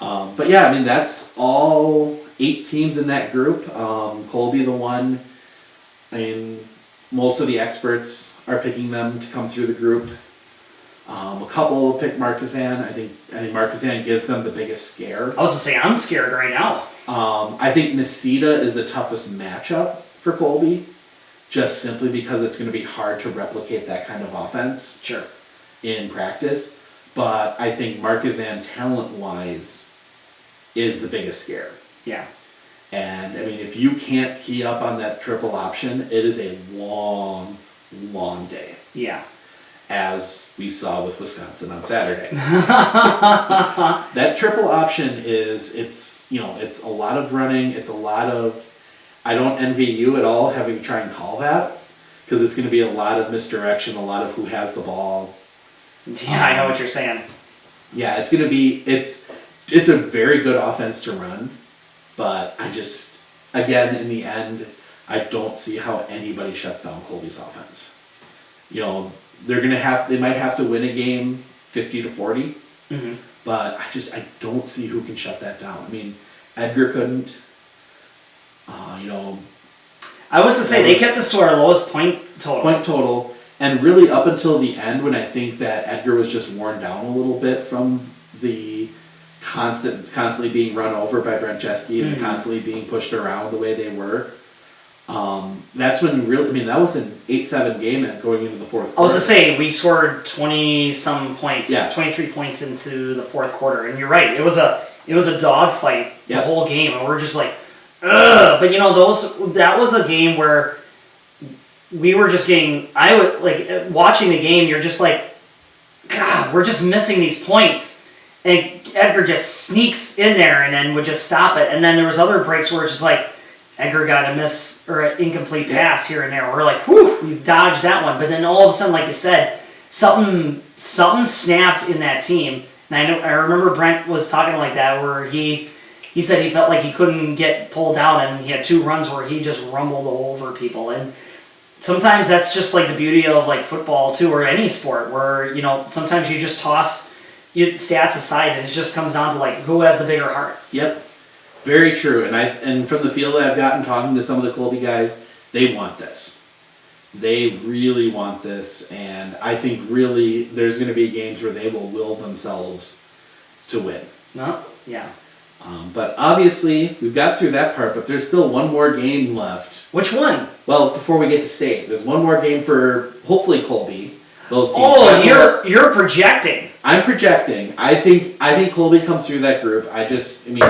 But yeah, I mean, that's all 8 teams in that group. Colby, the one, I mean, most of the experts are picking them to come through the group. A couple pick Markesan. I think Markesan gives them the biggest scare. I was to say, I'm scared right now. I think Necedah is the toughest matchup for Colby, just simply because it's going to be hard to replicate that kind of offense Sure. in practice. But I think Markesan, talent-wise, is the biggest scare. Yeah. And, I mean, if you can't key up on that triple option, it is a long, long day. Yeah. As we saw with Wisconsin on Saturday. That triple option it's a lot of running, it's a lot of, I don't envy you at all having to try and call that, because it's going to be a lot of misdirection, a lot of who has the ball. Yeah, I know what you're saying. Yeah, it's going to be, it's a very good offense to run, but I just, again, in the end, I don't see how anybody shuts down Colby's offense. They might have to win a game 50-40, but I don't see who can shut that down. I mean, Edgar couldn't. I was to say they kept us to our lowest point total. And really up until the end, when I think that Edgar was just worn down a little bit from the constantly being run over by Brent Chesky and constantly being pushed around the way they were. That's when that was an 8-7 game going into the fourth quarter. I was to say, we scored 20-some points, Yeah. 23 points into the fourth quarter. And you're right, it was a dogfight the whole game. And we're just like, ugh. But that was a game where we were just watching the game, you're just like, God, we're just missing these points. And Edgar just sneaks in there and then would just stop it. And then there was other breaks where it's just like, Edgar got a miss or an incomplete pass here and there. We're like, whew, we dodged that one. But then all of a sudden, like you said, something snapped in that team. And I remember Brent was talking like that, where he said he felt like he couldn't get pulled down, and he had 2 runs where he just rumbled over people. And sometimes that's just like the beauty of like football too, or any sport, where sometimes you just toss stats aside, and it just comes down to like who has the bigger heart. Yep. Very true, and from the feel that I've gotten talking to some of the Colby guys, they want this. They really want this, and I think really there's going to be games where they will themselves to win. No, yeah. But obviously, we've got through that part, but there's still one more game left. Which one? Well, before we get to state, there's one more game for hopefully Colby. Those teams. You're projecting. I'm projecting. I think Colby comes through that group. Knocking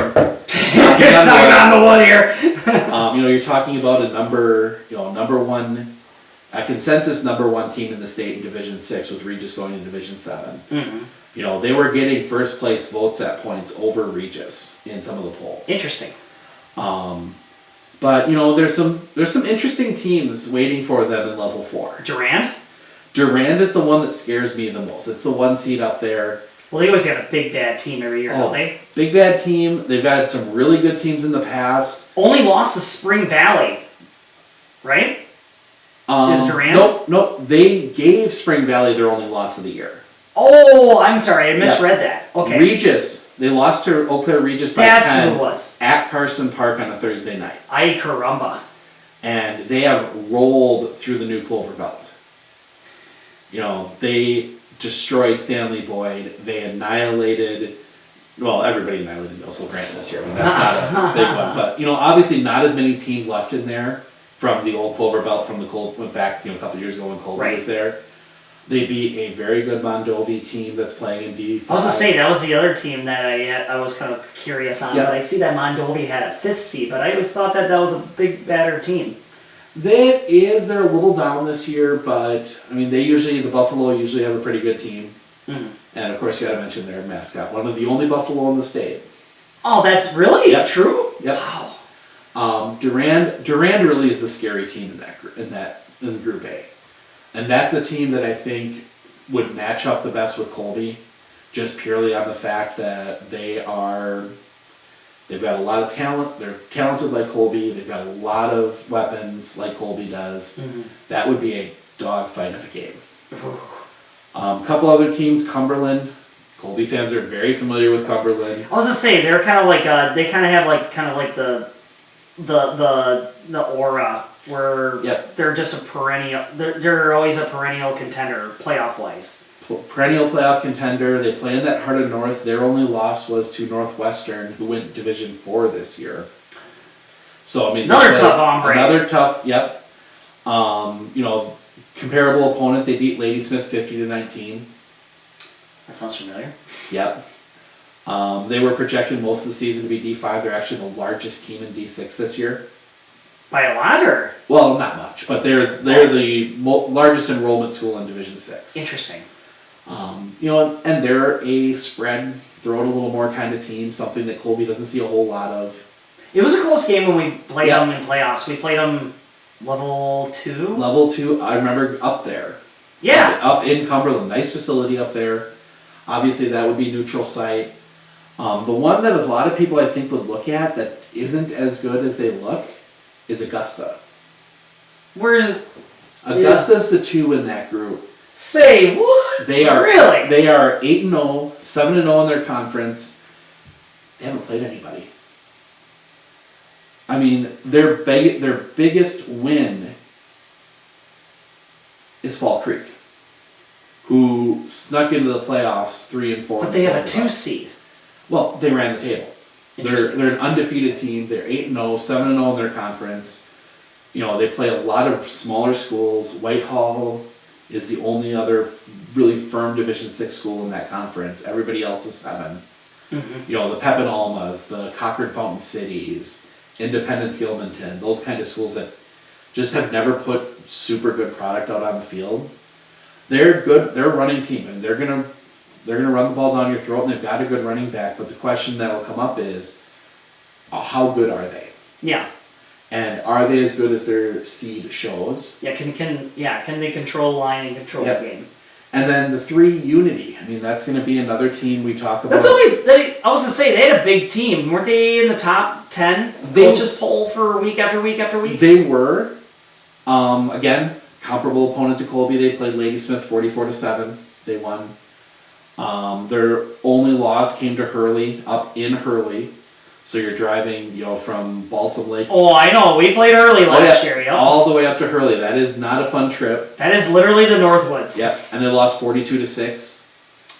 on the wood here. You're talking about a consensus number one team in the state in Division 6, with Regis going to Division 7. Mm-hmm. They were getting first place votes at points over Regis in some of the polls. Interesting. But there's some interesting teams waiting for them in level 4. Durand is the one that scares me the most. It's the 1 seed up there. Well, they always got a big bad team every year, don't they? Big bad team. They've had some really good teams in the past. Only lost to Spring Valley, right? Is Durand? Nope. They gave Spring Valley their only loss of the year. Oh, I'm sorry. I misread that. Okay. Regis. They lost to Eau Claire Regis by 10. That's who it was. At Carson Park on a Thursday night. Ay caramba. And they have rolled through the new Clover Belt. They destroyed Stanley Boyd. They annihilated, everybody annihilated Milsville Grant this year. I mean, that's not a big one. But, obviously not as many teams left in there from the old Clover Belt, from the went back, a couple of years ago when Colby was there. They beat a very good Mondovi team that's playing in D5. I was going to say, that was the other team that I was kind of curious on. Yep. But I see that Mondovi had a 5th seed, but I always thought that was a big, badder team. They're a little down this year, but the Buffalo usually have a pretty good team. Mm-hmm. And of course, you got to mention their mascot, one of the only Buffalo in the state. Oh, that's really true? Yep. Wow. Durand really is the scary team in Group A, and that's the team that I think would match up the best with Colby, just purely on the fact that they've got a lot of talent. They're talented like Colby. They've got a lot of weapons like Colby does. Mm-hmm. That would be a dogfight of a game. A couple other teams, Cumberland. Colby fans are very familiar with Cumberland. I was gonna say they're kind of like they kind of have the aura where they're just a perennial. They're always a perennial contender playoff wise. Perennial playoff contender. They play in that heart of North. Their only loss was to Northwestern, who went Division 4 this year. So I mean, another tough hombre. Another tough. Yep. Comparable opponent. They beat Ladysmith 50-19. That sounds familiar. Yep. They were projected most of the season to be D5. They're actually the largest team in D6 this year. By a lot, or? Well, not much, but they're the largest enrollment school in Division 6. Interesting. And they're a spread, throw it a little more kind of team, something that Colby doesn't see a whole lot of. It was a close game when we played them in playoffs. We played them level 2? Level 2, I remember up there. Yeah. Up in Cumberland, nice facility up there. Obviously, that would be neutral site. The one that a lot of people I think would look at that isn't as good as they look is Augusta. Augusta's the 2 in that group. Say what? They are really. They are 8-0, 7-0 in their conference. They haven't played anybody. I mean, their biggest win is Fall Creek, who snuck into the playoffs 3 and 4. But they have a 2 seed. Well, they ran the table. They're an undefeated team. They're 8-0, 7-0 in their conference. They play a lot of smaller schools. Whitehall is the only other really firm Division 6 school in that conference. Everybody else is 7. Mm-hmm. The Pepin Almas, the Cochrane Fountain Cities, Independence Gilmanton, those kind of schools that just have never put super good product out on the field. They're good. They're a running team, and they're gonna run the ball down your throat, and they've got a good running back. But the question that will come up is, how good are they? Yeah. And are they as good as their seed shows? Yeah. Can they control the line and control the game? And then the 3 Unity. I mean, that's going to be another team we talk about. That's always. I was to say they had a big team, weren't they? In the top 10 coaches poll for week after week after week. They were. Again, comparable opponent to Colby. They played Ladysmith 44-7. They won. Their only loss came to Hurley, up in Hurley. So you're driving, from Balsam Lake. Oh, I know. We played early last year. Yep. All the way up to Hurley. That is not a fun trip. That is literally the Northwoods. Yep. And they lost 42-6.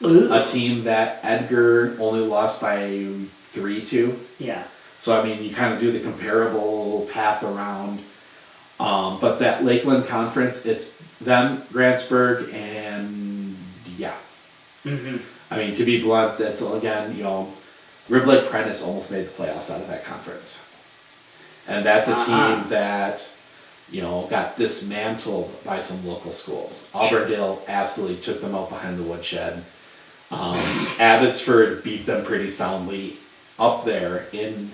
Ooh. A team that Edgar only lost by 3 to. Yeah. So I mean, you kind of do the comparable path around. But that Lakeland Conference, it's them, Grantsburg, and yeah. Mm-hmm. I mean, to be blunt, that's again, Rib Lake Prentice almost made the playoffs out of that conference. And that's a team that, got dismantled by some local schools. Auburndale absolutely took them out behind the woodshed. Abbotsford beat them pretty soundly up there in,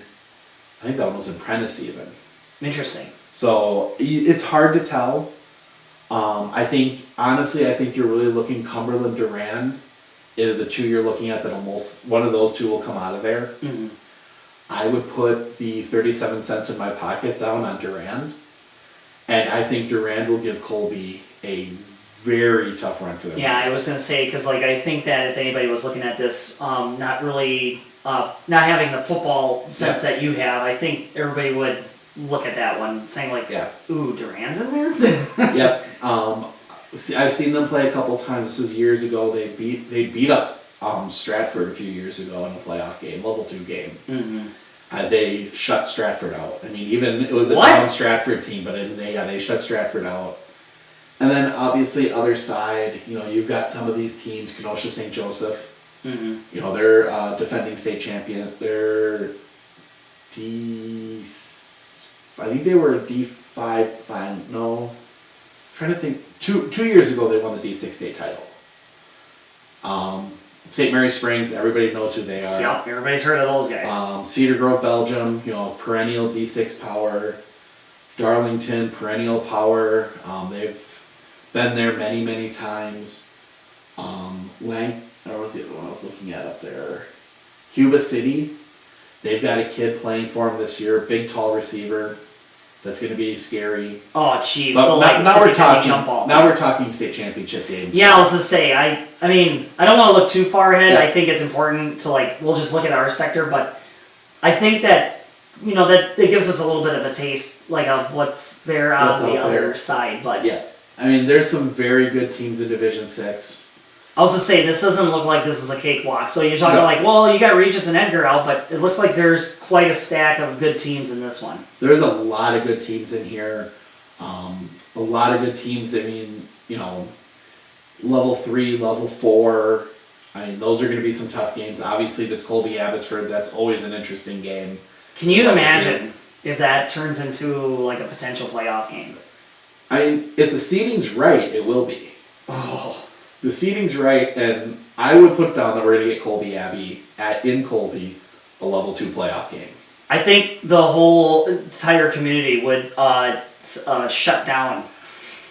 I think that one was in Prentice even. Interesting. So it's hard to tell. Honestly, I think you're really looking Cumberland, Durand. The 2 you're looking at that almost one of those 2 will come out of there. Mm-hmm. I would put the 37 cents in my pocket down on Durand, and I think Durand will give Colby a very tough run for their money. I was gonna say because I think that if anybody was looking at this, not really not having the football sense that you have, I think everybody would look at that one saying ooh, Durand's in there. Yep. I've seen them play a couple times. This was years ago. They beat up Stratford a few years ago in a playoff game, level 2 game. Mm-hmm. They shut Stratford out. I mean, even it was a down Stratford team, but they shut Stratford out. And then obviously other side, you've got some of these teams, Kenosha St. Joseph. Mm-hmm. They're defending state champion. They're I think they were a D5 final. No. Trying to think, 2 years ago they won the D6 state title. St. Mary Springs, everybody knows who they are. Yep, everybody's heard of those guys. Cedar Grove, Belgium, perennial D6 power. Darlington, perennial power. They've been there many, many times. What was the other one I was looking at up there? Cuba City. They've got a kid playing for them this year, big, tall receiver. That's going to be scary. Oh, jeez. So now we're talking. Now we're talking state championship games. Yeah, I was gonna say. I mean, I don't want to look too far ahead. Yeah. I think it's important to we'll just look at our sector, but I think that that it gives us a little bit of a taste of what's there on the other side. But yeah, I mean, there's some very good teams in Division 6. I was to say, this doesn't look like this is a cakewalk. So you're talking No. like, well, you got Regis and Edgar out, but it looks like there's quite a stack of good teams in this one. There's a lot of good teams in here. A lot of good teams. I mean, level 3, level 4. I mean, those are going to be some tough games. Obviously, if it's Colby Abbotsford, that's always an interesting game. Can you imagine if that turns into like a potential playoff game? I mean, if the seeding's right, it will be. Oh. The seeding's right, and I would put down that we're going to get Colby Abbey in Colby, a level 2 playoff game. I think the whole entire community would shut down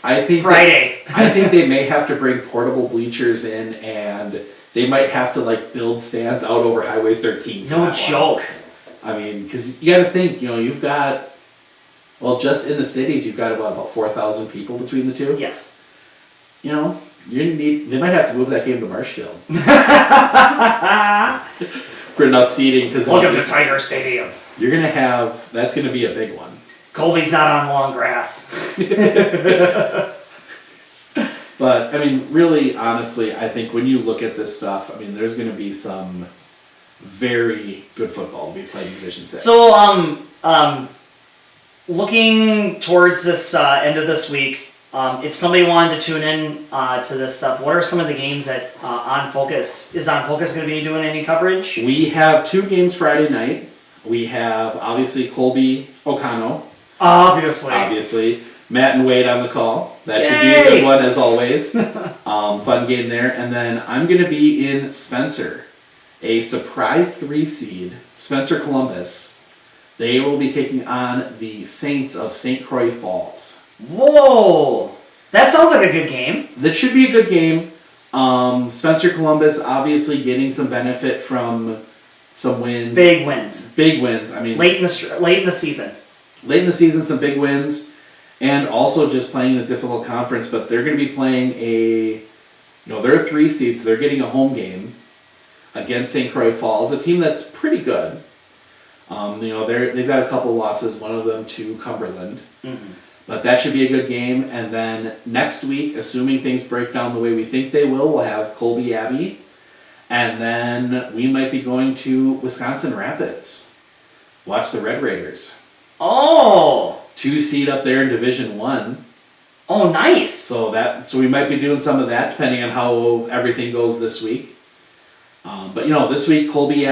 I think Friday. I think they may have to bring portable bleachers in, and they might have to build stands out over Highway 13. No joke. I mean, because you got to think, you've got, just in the cities, you've got about 4,000 people between the two. Yes. They might have to move that game to Marshfield for enough seating. Because welcome to Tiger Stadium. You're gonna have that's gonna be a big one. Colby's not on long grass. But I mean, really, honestly, I think when you look at this stuff, I mean, there's gonna be some very good football to be played in Division 6. So, looking towards this end of this week, if somebody wanted to tune in to this stuff, what are some of the games that On Focus going to be doing any coverage? We have 2 games Friday night. We have obviously Colby Oconto. Obviously. Matt and Wade on the call. That should be a good one as always. Fun game there. And then I'm going to be in Spencer, a surprise 3 seed, Spencer Columbus. They will be taking on the Saints of St. Croix Falls. Whoa! That sounds like a good game. That should be a good game. Spencer Columbus obviously getting some benefit from some wins. Big wins. I mean, late in the season. Late in the season, some big wins, and also just playing in a difficult conference. But they're going to be playing they're 3 seeds. So they're getting a home game against St. Croix Falls, a team that's pretty good. They've got a couple losses. One of them to Cumberland. Mm-hmm. But that should be a good game. And then next week, assuming things break down the way we think they will, we'll have Colby Abbey. And then we might be going to Wisconsin Rapids. Watch the Red Raiders. Oh! 2 seed up there in Division 1. Oh, nice. So we might be doing some of that depending on how everything goes this week. But this week, Colby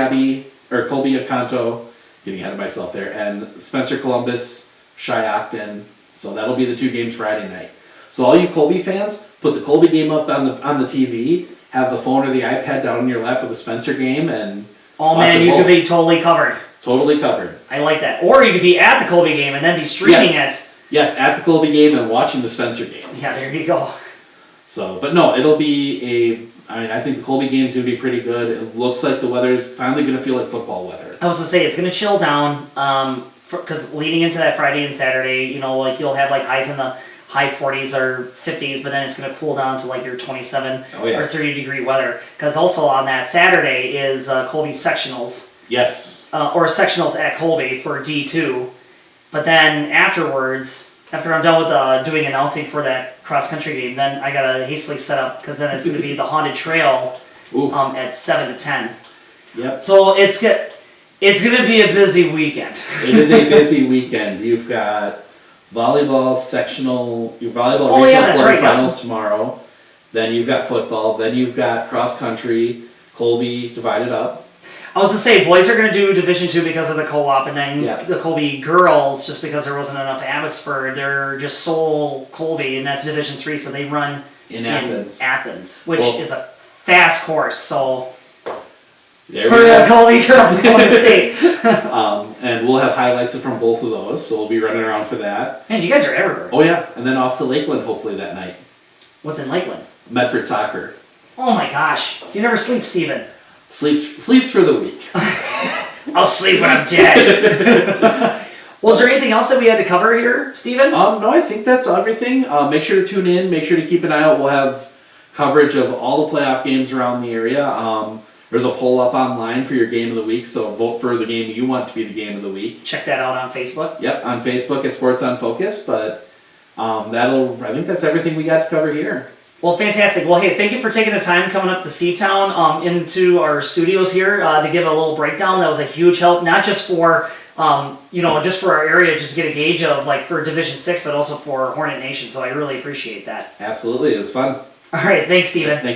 Oconto, getting ahead of myself there, and Spencer Columbus, Shiocton. So that'll be the 2 games Friday night. So all you Colby fans, put the Colby game up on the TV, have the phone or the iPad down in your lap with the Spencer game, and oh man, you could be totally covered. Totally covered. I like that. Or you could be at the Colby game and then be streaming it. Yes, at the Colby game and watching the Spencer game. Yeah, there you go. So, but no, it'll be I think the Colby game's going to be pretty good. It looks like the weather is finally going to feel like football weather. I was going to say, it's going to chill down, because leading into that Friday and Saturday, you'll have highs in the high 40s or 50s, but then it's going to cool down to your 27 or 30 degree weather. Because also on that Saturday is Colby sectionals. Yes. Or sectionals at Colby for D2. But then afterwards, after I'm done with doing announcing for that cross-country game, then I got to hastily set up, because then it's going to be the Haunted Trail at 7 to 10. Yep. So it's going to be a busy weekend. It is a busy weekend. You've got volleyball regional quarterfinals tomorrow. Then you've got football. Then you've got cross-country, Colby divided up. I was to say, boys are going to do Division 2 because of the co-op, and then the Colby girls, just because there wasn't enough Abbotsford, they're just sole Colby, and that's Division 3, so they run in Athens, which is a fast course, so there for the Colby girls going to state. And we'll have highlights from both of those, so we'll be running around for that. Man, you guys are everywhere. Oh yeah, and then off to Lakeland hopefully that night. What's in Lakeland? Medford Soccer. Oh my gosh, you never sleep, Steven. Sleeps for the week. I'll sleep when I'm dead. Was there anything else that we had to cover here, Steven? No, I think that's everything. Make sure to tune in. Make sure to keep an eye out. We'll have coverage of all the playoff games around the area. There's a poll up online for your game of the week, so vote for the game you want to be the game of the week. Check that out on Facebook. Yep, on Facebook at Sports on Focus. But I think that's everything we got to cover here. Well, fantastic. Well, hey, thank you for taking the time coming up to Seatown into our studios here to give a little breakdown. That was a huge help, not just for just for our area, just to get a gauge of like for Division 6, but also for Hornet Nation. So I really appreciate that. Absolutely, it was fun. All right, thanks, Steven. Thank